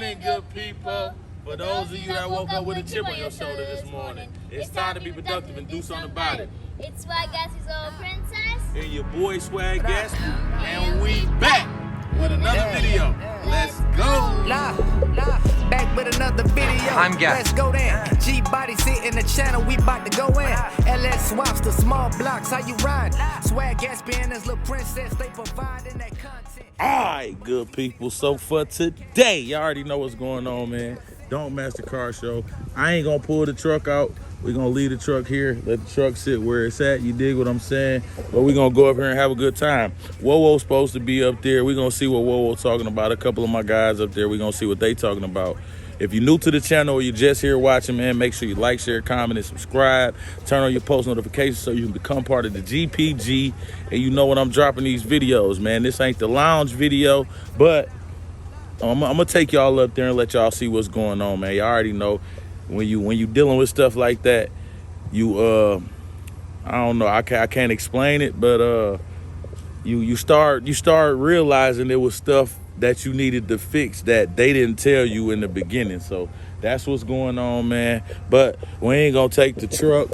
morning, good people. For those of you that woke up with a chip on your shoulder this morning, it's time to be productive and do something about it. It's Swag Gatsby's old princess. And your boy Swag Gatsby, and we back with another video. Let's go. Back with another video. I'm Gatsby. Let's go then. G-Body sit in the channel, we about to go in. LS swaps the small blocks, how you ride? Swag Gatsby and his little princess, they providing that content. Alright, good people. So for today, you already know what's going on, man. Don't Mess the Car Show. I ain't gonna pull the truck out. We're gonna leave the truck here, let the truck sit where it's at. You dig what I'm saying? But we're gonna go up here and have a good time. Wowo's supposed to be up there. We're gonna see what Wowo's talking about. A couple of my guys up there, we're gonna see what they talking about. If you're new to the channel or you're just here watching, man, make sure you like, share, comment, and subscribe. Turn on your post notifications so you can become part of the GPG. And you know when I'm dropping these videos, man. This ain't the lounge video, but I'm gonna take y'all up there and let y'all see what's going on, man. Y'all already know when you dealing with stuff like that, you I don't know, I can't explain it, but you start realizing there was stuff that you needed to fix that they didn't tell you in the beginning. So that's what's going on, man. But we ain't gonna take the truck.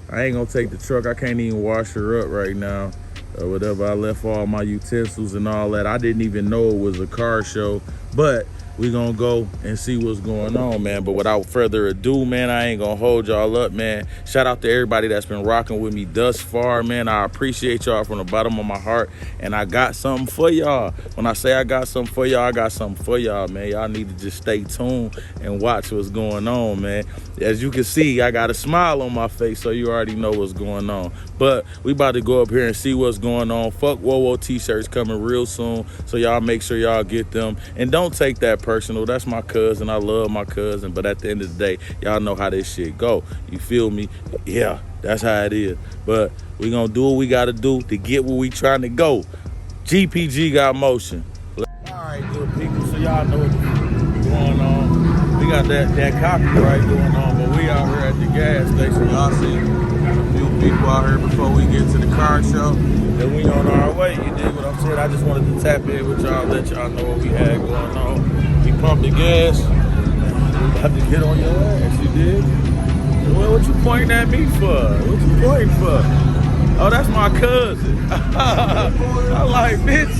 I ain't gonna take the truck. I can't even wash her up right now. Whatever, I left all my utensils and all that. I didn't even know it was a car show, but we gonna go and see what's going on, man. But without further ado, man, I ain't gonna hold y'all up, man. Shout out to everybody that's been rocking with me thus far, man. I appreciate y'all from the bottom of my heart, and I got something for y'all. When I say I got something for y'all, I got something for y'all, man. Y'all need to just stay tuned and watch what's going on, man. As you can see, I got a smile on my face, so you already know what's going on. But we about to go up here and see what's going on. Fuck Wowo t-shirts coming real soon, so y'all make sure y'all get them. And don't take that personal. That's my cousin. I love my cousin. But at the end of the day, y'all know how this shit go. You feel me? Yeah, that's how it is. But we gonna do what we gotta do to get where we trying to go. GPG got motion. All right, good people. So y'all know what's going on. We got that copyright going on, but we out here at the gas station. Y'all see a few people out here before we get to the car show. And we on our way. You dig what I'm saying? I just wanted to tap in with y'all, let y'all know what we had going on. We pumped the gas. We about to get on your ass, you dig? Well, what you pointing at me for? What you pointing for? Oh, that's my cousin. I like, bitch.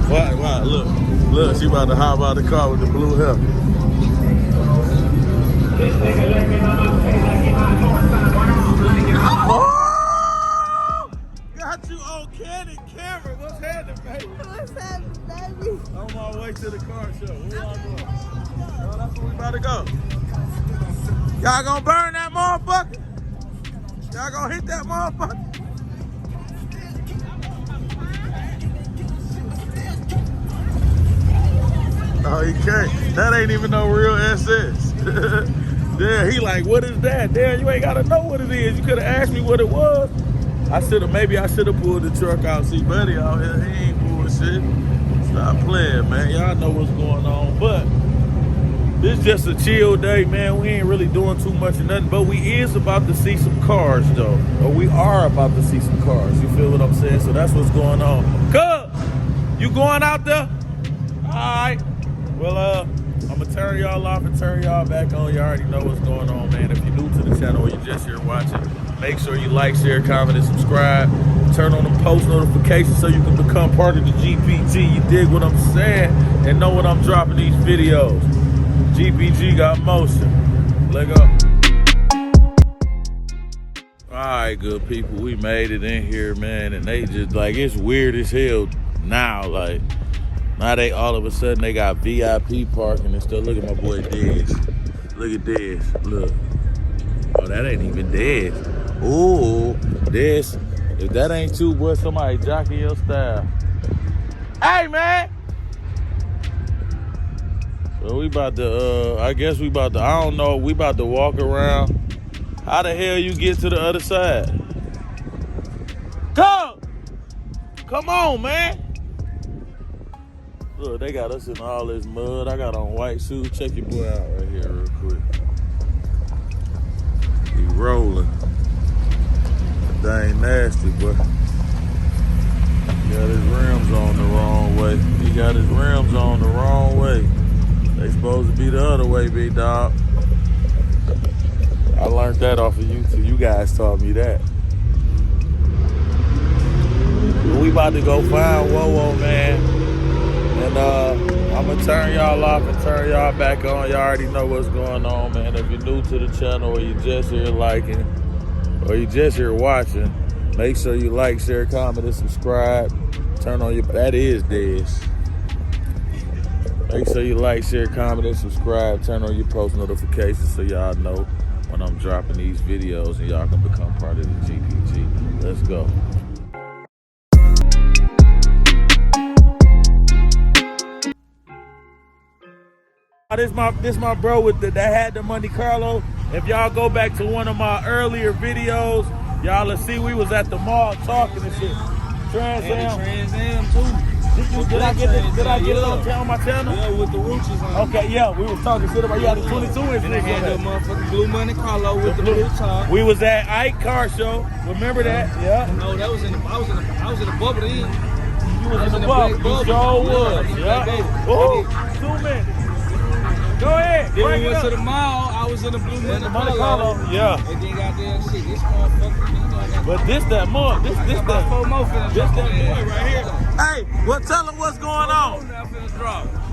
Wow, look, she about to hop out the car with the blue hair. Oh! Got you on candid camera. What's happening, baby? What's happening, baby? On my way to the car show. Where y'all going? Oh, that's where we about to go. Y'all gonna burn that motherfucker? Y'all gonna hit that motherfucker? No, he can't. That ain't even no real SS. Damn, he like, what is that? Damn, you ain't gotta know what it is. You could have asked me what it was. Maybe I should have pulled the truck out. See, buddy out here, he ain't bullshit. Stop playing, man. Y'all know what's going on. But this just a chill day, man. We ain't really doing too much of nothing. But we is about to see some cars, though. Or we are about to see some cars. You feel what I'm saying? So that's what's going on. Cuz, you going out there? All right. Well, I'm gonna turn y'all off and turn y'all back on. You already know what's going on, man. If you're new to the channel or you're just here watching, make sure you like, share, comment, and subscribe. Turn on the post notifications so you can become part of the GPG. You dig what I'm saying? And know when I'm dropping these videos. GPG got motion. Let go. All right, good people. We made it in here, man. And they just, like, it's weird as hell now. Like, now they all of a sudden they got VIP parking and stuff. Look at my boy Dez. Look at Dez. Look. Oh, that ain't even Dez. Ooh, Dez. If that ain't you, boy, somebody jockey your style. Hey, man. So we about to, I guess we about to, I don't know, we about to walk around. How the hell you get to the other side? Come on, man. Look, they got us in all this mud. I got on white shoes. Check your boy out right here real quick. He rolling. That thing nasty, boy. Got his rims on the wrong way. He He got his rims on the wrong way. They supposed to be the other way, big dog. I learned that off of YouTube. You guys taught me that. We about to go find Wowo, man. And I'm gonna turn y'all off and turn y'all back on. Y'all already know what's going on, man. If you're new to the channel or you just here liking or you just here watching, make sure you like, share, comment, and subscribe. Turn on your, that is Dez. Make sure you like, share, comment, and subscribe. Turn on your post notifications so y'all know when I'm dropping these videos and y'all can become part of the GDG. Let's go. This my bro with that had the Monte Carlo. If y'all go back to one of my earlier videos, y'all will see we was at the mall talking and shit. Trans Am too. Did I get it on my channel? Yeah, with the roaches on. Okay, yeah, we was talking shit about you had the 22 inch. And I had the motherfucking blue Monte Carlo with the blue top. We was at Ike Car Show. Remember that? Yeah. No, that was in the I was in the bubble then. You was in the bubble. You sure was. Yeah. Ooh, 2 minutes. Go ahead. Then we went to the mall. I was in the blue Monte Carlo. Yeah. And then goddamn shit. This motherfucker. But this that more. This that. This that boy right here. Hey, well, tell them what's going on.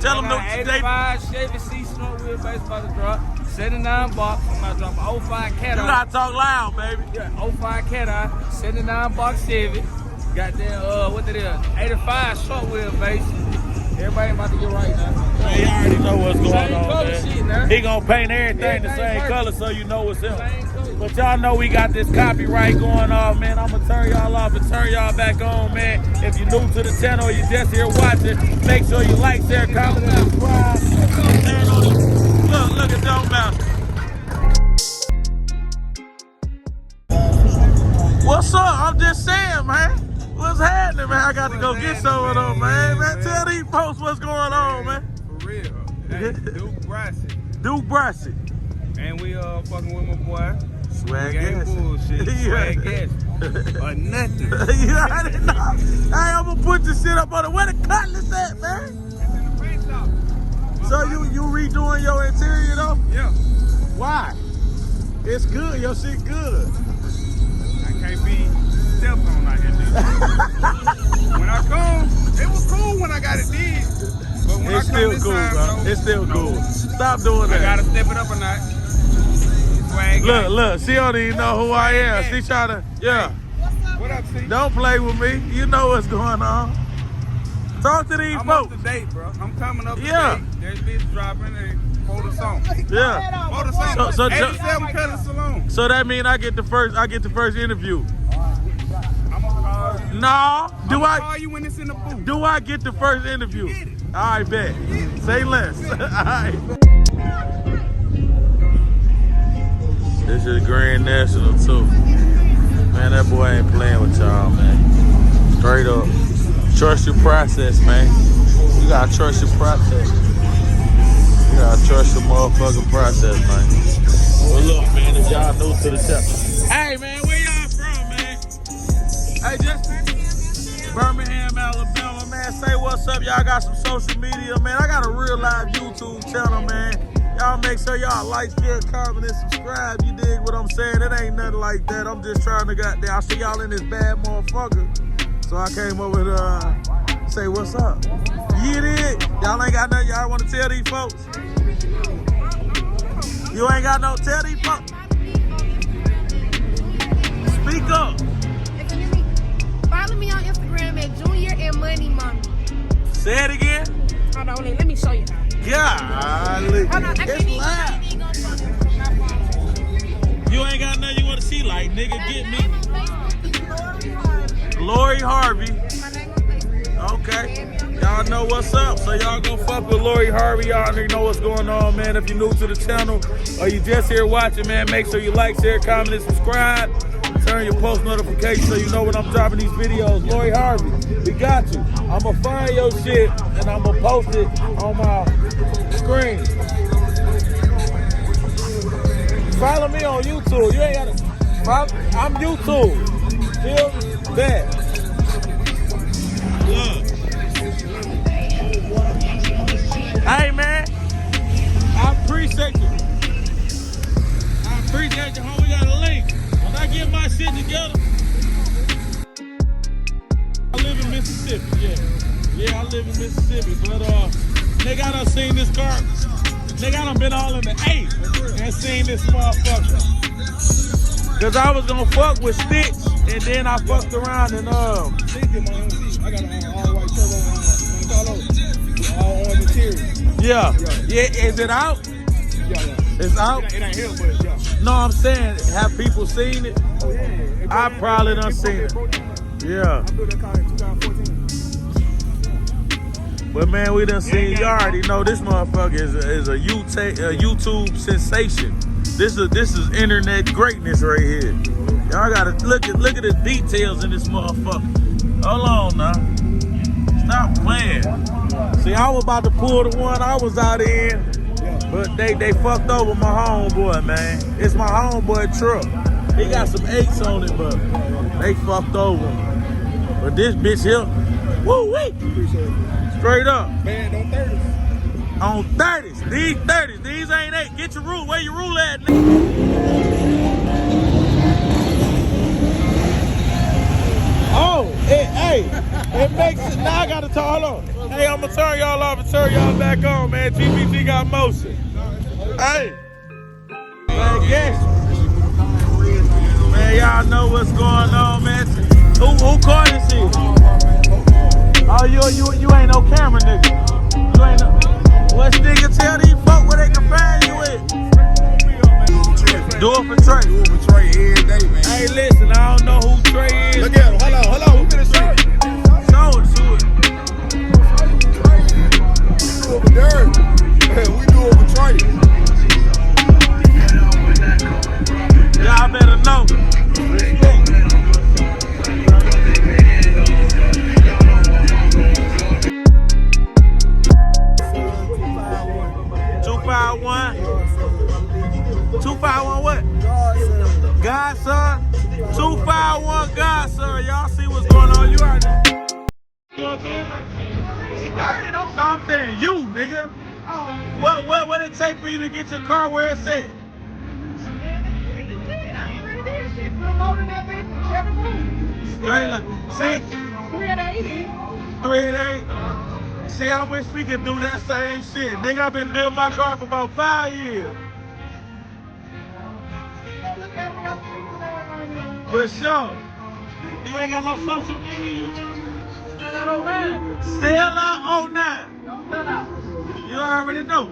Tell them the 85 Chevy C snow wheelbase about to drop. 79 box. I'm about to drop an 05 Cat You gotta talk loud, baby. Yeah, 05 Cat Eye. 79 box Chevy. Goddamn, what that is? 85 short wheelbase. Everybody about to get right now. Man, you already know what's going Same on, color man. shit, now. He gonna paint everything the same color so you know what's him. But y'all know we got this copyright going on, man. I'm gonna turn y'all off and turn y'all back on, man. If you're new to the channel or you're just here watching, make sure you like, share, comment, and subscribe. Look at Don't Mouse. What's up? I'm just saying, man. What's happening, man? I got to go get some of them, man. Man, tell these folks what's going on, man. For real. Hey, Duke Brassett. Duke Brassett. And we fucking with my boy. Swag Ain't ass. bullshit. Swag ass. Or nothing. You already know. Hey, I'm gonna put the shit up on it. Where the cutlass at, man? It's in the paint shop. So you redoing your interior though? Yeah. Why? It's good. Your shit good. I can't be stepped on out here, dude. When I come, it was cool when I got it did. But when It's I still come this cool, time, bro. no, It's still no. cool. Stop doing I that. gotta step it up a notch. Swag. Look, she don't even know who I am. She tryna, yeah. What up, C? Don't play with me. You know what's going on. Talk to these I'm folks. up to date, bro. I'm coming up to Yeah. date. There's bitch dropping and for the song. Yeah. For the song. So 87 Color Saloon. So that mean I get the first interview. I'm gonna call you. No. Do I'ma I call you when it's in the booth. do I get the first interview? Get it. All right, bet. Say less. All right. This is Grand National too. Man, that boy ain't playing with y'all, man. Straight up. Trust your process, man. You gotta trust your process. You gotta trust your motherfucking process, man. Well, look, man, if y'all new to the channel. Hey, man, where y'all from, man? Hey, just Birmingham, Alabama, man. Say what's up. Y'all got some social media, man. I got a real live YouTube channel, man. Y'all make sure y'all like, share, comment, and subscribe. You dig what I'm saying? It ain't nothing like that. I'm just trying to goddamn. I see y'all in this bad motherfucker. So I came up with say what's up. You dig? Y'all ain't got nothing y'all want to tell these folks? You ain't got no tell these folks? Speak up. If you hear me, follow me on Instagram at Junior and Money Mommy. Say it again. Hold on, let me show you. Golly. Hold on, I It's can't even. live. You ain't got nothing you want to see, like, nigga, get me. Lori Harvey. My name on Facebook. Okay. Y'all know what's up. So y'all go fuck with Lori Harvey. Y'all already know what's going on, man. If you're new to the channel or you just here watching, man, make sure you like, share, comment, and subscribe. Turn your post notifications so you know when I'm dropping these videos. Lori Harvey, we got you. I'm going to find your shit and I'm going to post it on my screen. Follow me on YouTube. You ain't got to follow. I'm YouTube. Feel that. Look. shit together. I live in Mississippi, yeah. Yeah, I live in Mississippi, but nigga, I done seen this car. Nigga, I done been all in the A and seen this motherfucker. Cause I was gonna fuck with Stitch, and then I fucked around and Stitch in my MC. I got an all white turbo on all orange interior. yeah, is it out? Yeah. It's out? It ain't here, but yeah. No, I'm saying, have people seen it? Oh yeah. I probably done seen it. Yeah. I built that car in 2014. But man, we done seen, you already know this motherfucker is a YouTube sensation. This is internet greatness right here. Y'all gotta look at the details in this motherfucker. Hold on now. Stop playing. See, I was about to pull the one I was out in, but they fucked over my homeboy, man. It's my homeboy truck. He got some aches on it, but they fucked over him. But this bitch here, woo-wee. Straight up. Man, on 30s. On 30s. These 30s. These ain't 8. Get your rule. Where your rule at, nigga? Oh, it makes it. Now I gotta talk. Hold on. Hey, I'm gonna turn y'all off and turn y'all back on, man. TBT got motion. Hey. Man, guess. Man, y'all know what's going on, man. Who caught this here? Oh, you ain't no camera nigga. You ain't no. What's nigga tell these folk where they can find you at? Do it for Trey. Do it for Trey every day, man. Hey, listen, I don't know who Trey is. Look at him. Hold on. We finna show it. Show it to it. We do it for Derek. We do it for Trey. Y'all better know. Respect. 251. 251 what? Godson. 251 Godson. Y'all see what's going on? You already know. I'm saying you, nigga. What it take for you to get your car where it's at? Straight up. See? 388. See, I wish we could do that same shit. Nigga, I've been building my car for about 5 years. For sure. You ain't got no social media. Still out 09. You already know.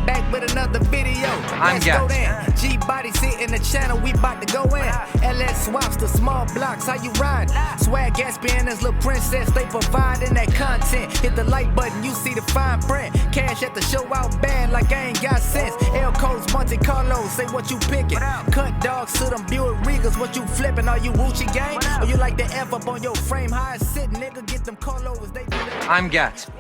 Back with another video. Let's go then. G-Body sit in the channel, we bout to go in. LS swaps the small blocks, how you ride? Swag Gatsby as little princess, they providing that content. Hit the like button, you see the fine print. Cash at the show out bad like I ain't got sense. L codes, Monte Carlo, say what you picking. Cut dogs to them Buick Regals, what you flipping? Are you Gucci gang? Or you like the F up on your frame? How I sit, nigga, get them Carlos, they do that. I'm Gatsby.